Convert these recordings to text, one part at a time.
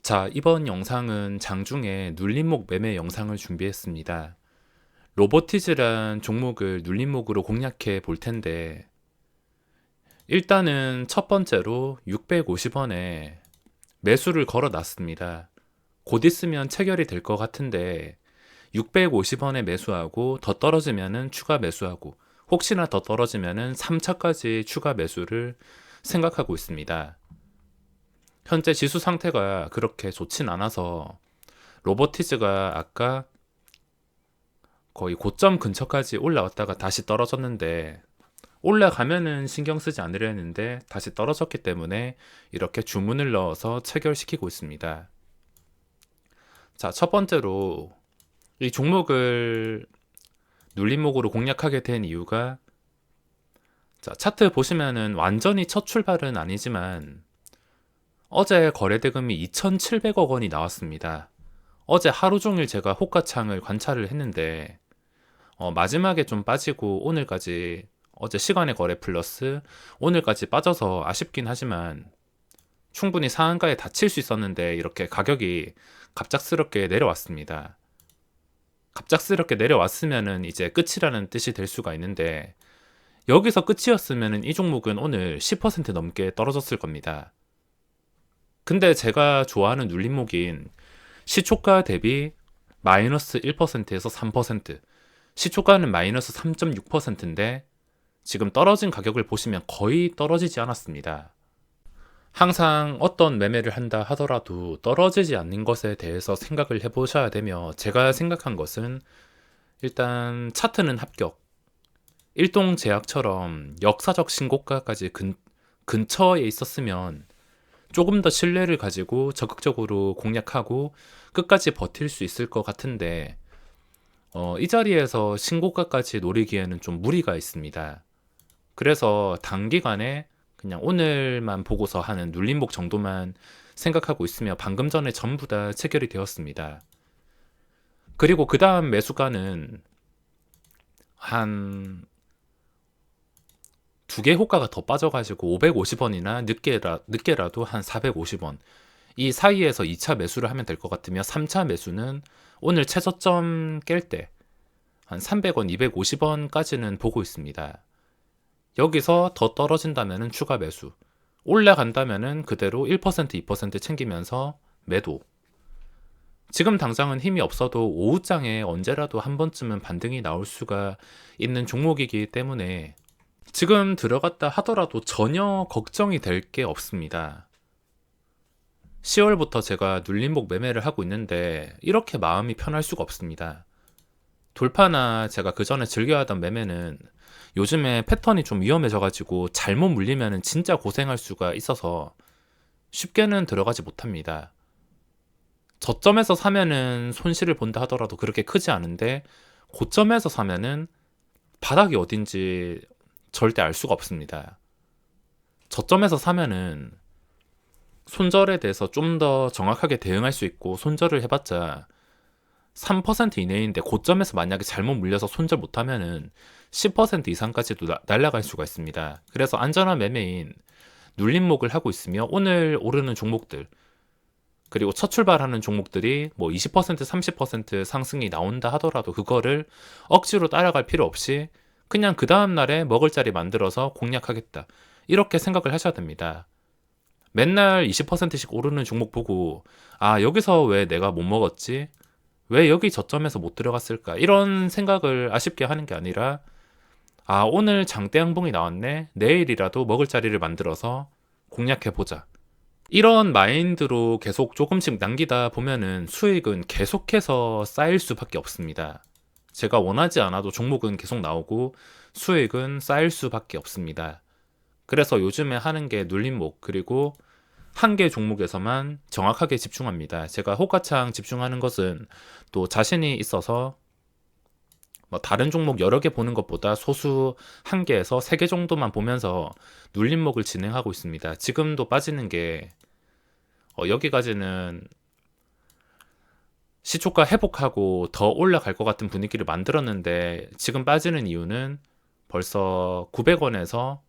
자, 이번 영상은 장중에 눌림목 매매 영상을 준비했습니다. 로보티즈란 종목을 눌림목으로 공략해 볼 텐데, 일단은 첫 번째로 650원에 매수를 걸어 놨습니다. 곧 있으면 체결이 될 것 같은데, 650원에 매수하고 더 떨어지면은 추가 매수하고, 혹시나 더 떨어지면은 3차까지 추가 매수를 생각하고 있습니다. 현재 지수 상태가 그렇게 좋진 않아서 로보티즈가 아까 거의 고점 근처까지 올라왔다가 다시 떨어졌는데, 올라가면은 신경 쓰지 않으려 했는데 다시 떨어졌기 때문에 이렇게 주문을 넣어서 체결시키고 있습니다. 자, 첫 번째로 이 종목을 눌림목으로 공략하게 된 이유가, 자, 차트 보시면은 완전히 첫 출발은 아니지만 어제 거래대금이 2,700억 원이 나왔습니다. 어제 하루 종일 제가 호가창을 관찰을 했는데, 마지막에 좀 빠지고 오늘까지, 어제 시간의 거래 플러스 오늘까지 빠져서 아쉽긴 하지만 충분히 상한가에 닫힐 수 있었는데 이렇게 가격이 갑작스럽게 내려왔습니다. 갑작스럽게 내려왔으면은 이제 끝이라는 뜻이 될 수가 있는데, 여기서 끝이었으면은 이 종목은 오늘 10% 넘게 떨어졌을 겁니다. 근데 제가 좋아하는 눌림목인 시초가 대비 마이너스 1%에서 3%, 시초가는 마이너스 3.6%인데 지금 떨어진 가격을 보시면 거의 떨어지지 않았습니다. 항상 어떤 매매를 한다 하더라도 떨어지지 않는 것에 대해서 생각을 해보셔야 되며, 제가 생각한 것은 일단 차트는 합격, 일동제약처럼 역사적 신고가까지 근처에 있었으면 조금 더 신뢰를 가지고 적극적으로 공략하고 끝까지 버틸 수 있을 것 같은데, 이 자리에서 신고가까지 노리기에는 좀 무리가 있습니다. 그래서 단기간에 그냥 오늘만 보고서 하는 눌림목 정도만 생각하고 있으며 방금 전에 전부 다 체결이 되었습니다. 그리고 그 다음 매수가는 한 두 개 호가가 더 빠져가지고 550원이나 늦게라도 한 450원, 이 사이에서 2차 매수를 하면 될 것 같으며, 3차 매수는 오늘 최저점 깰 때 한 300원, 250원까지는 보고 있습니다. 여기서 더 떨어진다면 추가 매수, 올라간다면 그대로 1%, 2% 챙기면서 매도. 지금 당장은 힘이 없어도 오후장에 언제라도 한 번쯤은 반등이 나올 수가 있는 종목이기 때문에 지금 들어갔다 하더라도 전혀 걱정이 될 게 없습니다. 10월부터 제가 눌림목 매매를 하고 있는데 이렇게 마음이 편할 수가 없습니다. 돌파나 제가 그 전에 즐겨하던 매매는 요즘에 패턴이 좀 위험해져가지고 잘못 물리면 진짜 고생할 수가 있어서 쉽게는 들어가지 못합니다. 저점에서 사면은 손실을 본다 하더라도 그렇게 크지 않은데, 고점에서 사면은 바닥이 어딘지 절대 알 수가 없습니다. 저점에서 사면은 손절에 대해서 좀 더 정확하게 대응할 수 있고, 손절을 해봤자 3% 이내인데 고점에서 만약에 잘못 물려서 손절 못하면은 10% 이상까지도 날아갈 수가 있습니다. 그래서 안전한 매매인 눌림목을 하고 있으며, 오늘 오르는 종목들, 그리고 첫 출발하는 종목들이 뭐 20%, 30% 상승이 나온다 하더라도 그거를 억지로 따라갈 필요 없이 그냥 그 다음날에 먹을 자리 만들어서 공략하겠다, 이렇게 생각을 하셔야 됩니다. 맨날 20%씩 오르는 종목 보고, 아, 여기서 왜 내가 못 먹었지? 왜 여기 저점에서 못 들어갔을까? 이런 생각을 아쉽게 하는 게 아니라, 아, 오늘 장대 양봉이 나왔네, 내일이라도 먹을 자리를 만들어서 공략해보자, 이런 마인드로 계속 조금씩 남기다 보면은 수익은 계속해서 쌓일 수밖에 없습니다. 제가 원하지 않아도 종목은 계속 나오고 수익은 쌓일 수밖에 없습니다. 그래서 요즘에 하는 게 눌림목, 그리고 한 개 종목에서만 정확하게 집중합니다. 제가 호가창 집중하는 것은 또 자신이 있어서 뭐 다른 종목 여러 개 보는 것보다 소수 한 개에서 세 개 정도만 보면서 눌림목을 진행하고 있습니다. 지금도 빠지는 게, 여기까지는 시초가 회복하고 더 올라갈 것 같은 분위기를 만들었는데, 지금 빠지는 이유는 벌써 900원에서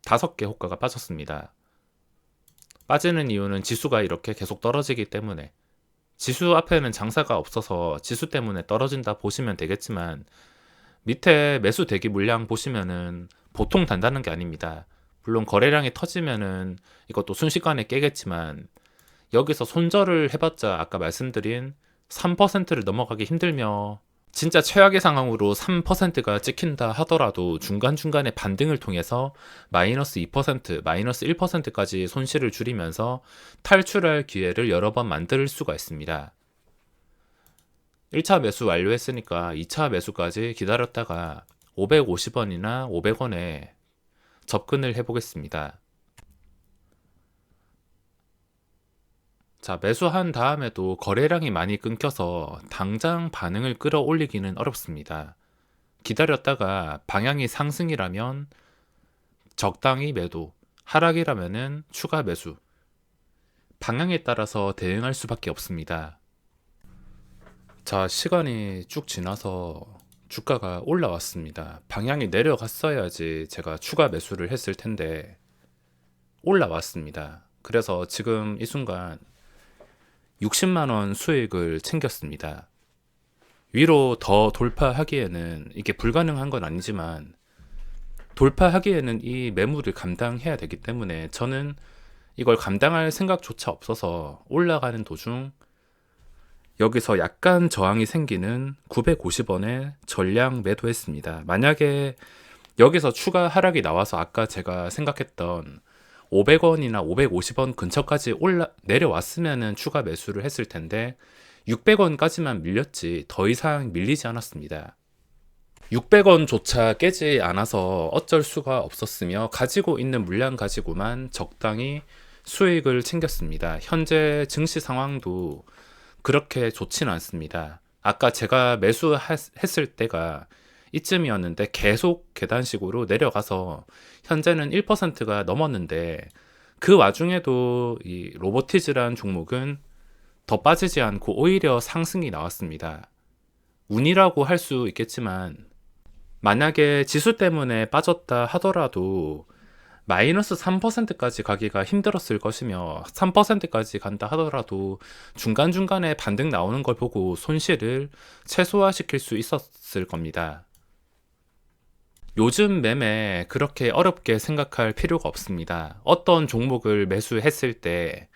5개 호가가 빠졌습니다. 빠지는 이유는 지수가 이렇게 계속 떨어지기 때문에, 지수 앞에는 장사가 없어서 지수 때문에 떨어진다 보시면 되겠지만, 밑에 매수 대기 물량 보시면은 보통 단다는 게 아닙니다. 물론 거래량이 터지면은 이것도 순식간에 깨겠지만, 여기서 손절을 해봤자 아까 말씀드린 3%를 넘어가기 힘들며, 진짜 최악의 상황으로 3%가 찍힌다 하더라도 중간중간에 반등을 통해서 마이너스 2%, 마이너스 1%까지 손실을 줄이면서 탈출할 기회를 여러 번 만들 수가 있습니다. 1차 매수 완료했으니까 2차 매수까지 기다렸다가 550원이나 500원에 접근을 해보겠습니다. 자, 매수한 다음에도 거래량이 많이 끊겨서 당장 반응을 끌어올리기는 어렵습니다. 기다렸다가 방향이 상승이라면 적당히 매도, 하락이라면은 추가 매수, 방향에 따라서 대응할 수밖에 없습니다. 자, 시간이 쭉 지나서 주가가 올라왔습니다. 방향이 내려갔어야지 제가 추가 매수를 했을 텐데 올라왔습니다. 그래서 지금 이 순간 60만원 수익을 챙겼습니다. 위로 더 돌파하기에는 이게 불가능한 건 아니지만 돌파하기에는 이 매물을 감당해야 되기 때문에 저는 이걸 감당할 생각조차 없어서 올라가는 도중 여기서 약간 저항이 생기는 950원에 전량 매도했습니다. 만약에 여기서 추가 하락이 나와서 아까 제가 생각했던 500원이나 550원 근처까지 내려왔으면 추가 매수를 했을 텐데 600원까지만 밀렸지 더 이상 밀리지 않았습니다. 600원조차 깨지 않아서 어쩔 수가 없었으며 가지고 있는 물량 가지고만 적당히 수익을 챙겼습니다. 현재 증시 상황도 그렇게 좋지는 않습니다. 아까 제가 매수했을 때가 이쯤이었는데 계속 계단식으로 내려가서 현재는 1%가 넘었는데 그 와중에도 이 로보티즈란 종목은 더 빠지지 않고 오히려 상승이 나왔습니다. 운이라고 할 수 있겠지만 만약에 지수 때문에 빠졌다 하더라도 마이너스 3%까지 가기가 힘들었을 것이며 3%까지 간다 하더라도 중간중간에 반등 나오는 걸 보고 손실을 최소화시킬 수 있었을 겁니다. 요즘 매매 그렇게 어렵게 생각할 필요가 없습니다. 어떤 종목을 매수했을 때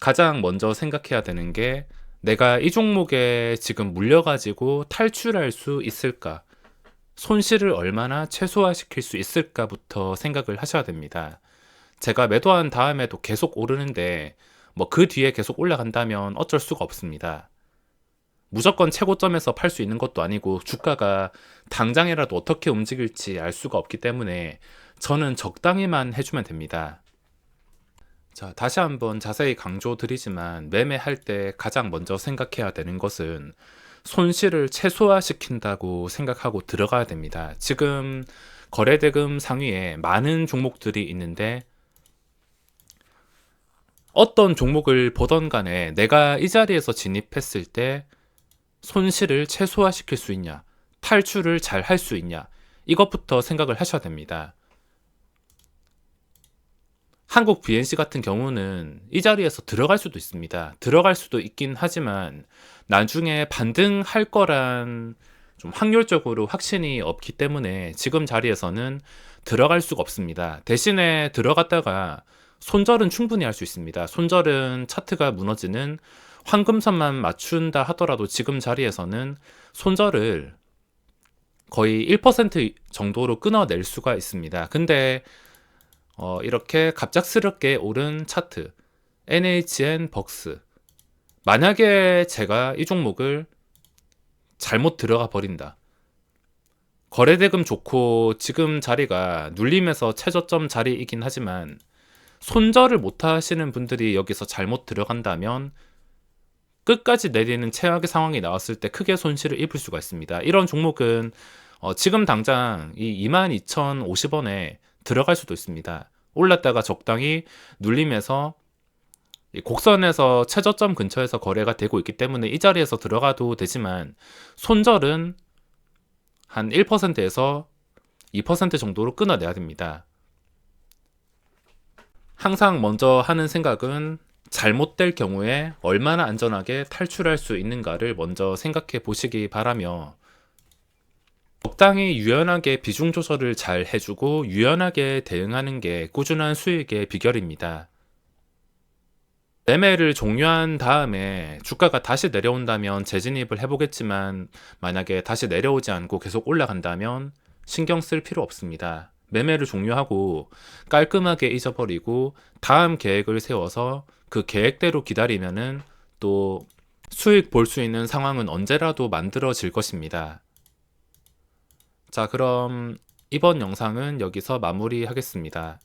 가장 먼저 생각해야 되는 게 내가 이 종목에 지금 물려가지고 탈출할 수 있을까? 손실을 얼마나 최소화시킬 수 있을까부터 생각을 하셔야 됩니다. 제가 매도한 다음에도 계속 오르는데 뭐 그 뒤에 계속 올라간다면 어쩔 수가 없습니다. 무조건 최고점에서 팔 수 있는 것도 아니고 주가가 당장이라도 어떻게 움직일지 알 수가 없기 때문에 저는 적당히만 해주면 됩니다. 자, 다시 한번 자세히 강조드리지만 매매할 때 가장 먼저 생각해야 되는 것은 손실을 최소화시킨다고 생각하고 들어가야 됩니다. 지금 거래대금 상위에 많은 종목들이 있는데 어떤 종목을 보던 간에 내가 이 자리에서 진입했을 때 손실을 최소화시킬 수 있냐, 탈출을 잘 할 수 있냐, 이것부터 생각을 하셔야 됩니다. 한국 BNC 같은 경우는 이 자리에서 들어갈 수도 있습니다. 들어갈 수도 있긴 하지만 나중에 반등할 거란 좀 확률적으로 확신이 없기 때문에 지금 자리에서는 들어갈 수가 없습니다. 대신에 들어갔다가 손절은 충분히 할 수 있습니다. 손절은 차트가 무너지는 황금선만 맞춘다 하더라도 지금 자리에서는 손절을 거의 1% 정도로 끊어낼 수가 있습니다. 근데 이렇게 갑작스럽게 오른 차트 NHN 벅스, 만약에 제가 이 종목을 잘못 들어가 버린다, 거래대금 좋고 지금 자리가 눌림에서 최저점 자리이긴 하지만 손절을 못 하시는 분들이 여기서 잘못 들어간다면 끝까지 내리는 최악의 상황이 나왔을 때 크게 손실을 입을 수가 있습니다. 이런 종목은 지금 당장 이 22,050원에 들어갈 수도 있습니다. 올랐다가 적당히 눌림에서 곡선에서 최저점 근처에서 거래가 되고 있기 때문에 이 자리에서 들어가도 되지만 손절은 한 1%에서 2% 정도로 끊어내야 됩니다. 항상 먼저 하는 생각은 잘못될 경우에 얼마나 안전하게 탈출할 수 있는가를 먼저 생각해 보시기 바라며, 적당히 유연하게 비중 조절을 잘 해주고 유연하게 대응하는 게 꾸준한 수익의 비결입니다. 매매를 종료한 다음에 주가가 다시 내려온다면 재진입을 해보겠지만, 만약에 다시 내려오지 않고 계속 올라간다면 신경 쓸 필요 없습니다. 매매를 종료하고 깔끔하게 잊어버리고 다음 계획을 세워서 그 계획대로 기다리면은 또 수익 볼 수 있는 상황은 언제라도 만들어질 것입니다. 자, 그럼 이번 영상은 여기서 마무리하겠습니다.